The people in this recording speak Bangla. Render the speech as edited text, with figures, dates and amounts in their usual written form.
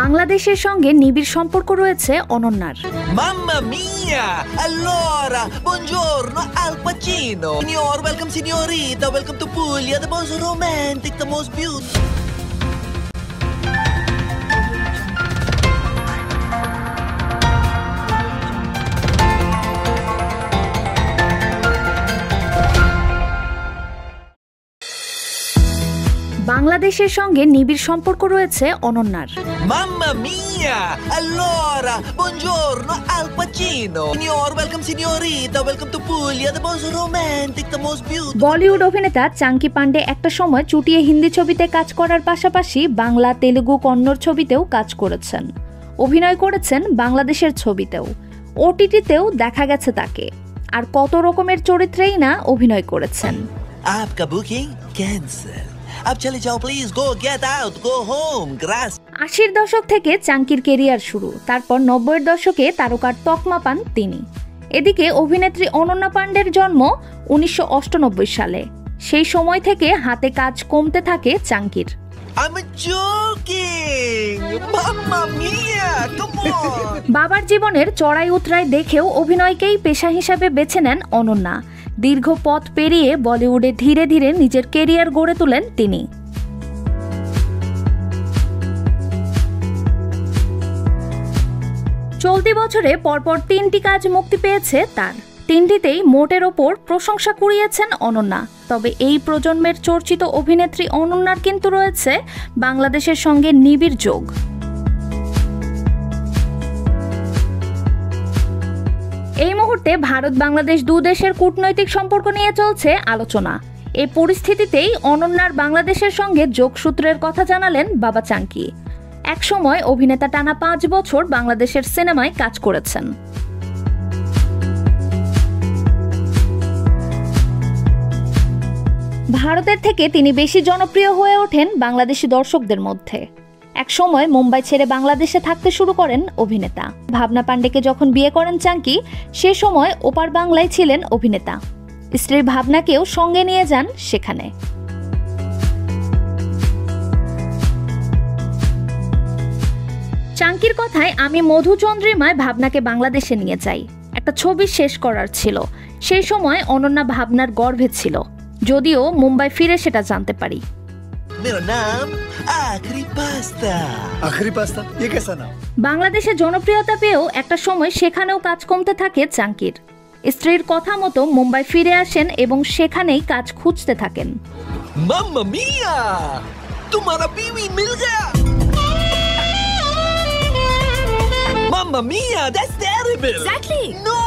বাংলাদেশের সঙ্গে নিবিড় সম্পর্ক রয়েছে অনন্যার। Mamma mia! Allora, buongiorno Al Pacino. Signor, welcome signorita, welcome to Puglia, the most romantic, the most beautiful. বাংলাদেশের সঙ্গে নিবিড় সম্পর্ক রয়েছে অনন্যার। Mamma mia! Allora, buongiorno Al Pacino. Signor, welcome signorita, welcome to Puglia, the most romantic, the most beautiful. Bollywood অভিনেতা চাঙ্কি পান্ডে একটা সময় চুটিয়ে হিন্দি ছবিতে কাজ করার পাশাপাশি বাংলা, তেলুগু, কন্নড় ছবিতেও কাজ করেছেন। অভিনয় করেছেন বাংলাদেশের ছবিতেও, ওটিটিতেও দেখা গেছে তাকে। আর কত রকমের চরিত্রেই না অভিনয় করেছেন। आपका बुकिंग कैंसिल। अब चले जाओ please, go get out, go home, grass. 80-র দশক থেকে চাঙ্কির কেরিয়ার শুরু, তারপর 90-এর দশকে তারকার তকমা পান তিনি। এদিকে অভিনেত্রী অনন্যা পান্ডের জন্ম 1998 সালে। সেই সময় থেকে হাতে কাজ কমতে থাকে চাঙ্কির। I'm joking! Mamma mia! Come on! বাবার জীবনের চড়াই উতরাই দেখেও অভিনয়কেই পেশা হিসাবে বেছে নেন অনন্যা। দীর্ঘ পথ পেরিয়ে বলিউডে ধীরে ধীরে নিজের কেরিয়ার গড়ে তোলেন তিনি। চলতি বছরে পরপর 3টি কাজ মুক্তি পেয়েছে তার। 3টিতেই মোটের ওপর প্রশংসা কুড়িয়েছেন অনন্যা। তবে এই প্রজন্মের চর্চিত অভিনেত্রী অনন্যার কিন্তু রয়েছে বাংলাদেশের সঙ্গে নিবিড় যোগ। এই মুহূর্তে ভারত বাংলাদেশ দু দেশের কূটনৈতিক সম্পর্ক নিয়ে চলছে আলোচনা। এই পরিস্থিতিতেই অনন্যার বাংলাদেশের সঙ্গে যোগসূত্রের কথা জানালেন বাবা চাঙ্কি। একসময় অভিনেতা টানা 5 বছর বাংলাদেশের সিনেমায় কাজ করেছেন। ভারতের থেকে তিনি বেশি জনপ্রিয় হয়ে ওঠেন বাংলাদেশি দর্শকদের মধ্যে। এক সময় মুম্বাই ছেড়ে বাংলাদেশে থাকতে শুরু করেন অভিনেতা। ভাবনা পান্ডেকে যখন বিয়ে করেন চাঙ্কি, সে সময় ওপার বাংলায় ছিলেন অভিনেতা। স্ত্রী ভাবনাকেও সঙ্গে নিয়ে যান সেখানে। চাঙ্কির কথায়, আমি মধুচন্দ্রিমায় ভাবনাকে বাংলাদেশে নিয়ে যাই। একটা ছবি শেষ করার ছিল। সেই সময় অনন্যা ভাবনার গর্ভে ছিল, যদিও মুম্বাই ফিরে সেটা জানতে পারি। मेरा नाम आखिरी पास्ता। आखिरी पास्ता? ये कैसा नाम? বাংলাদেশে জনপ্রিয়তা পেয়েও একটা সময় সেখানেও কাজ কমতে থাকে চাঙ্কির। স্ত্রীর কথা মতো মুম্বাই ফিরে আসেন এবং সেখানেই কাজ খুঁজতে থাকেন। Mamma mia! तुम्हारा बीवी मिल गया! Mamma mia! That's terrible! Exactly! No!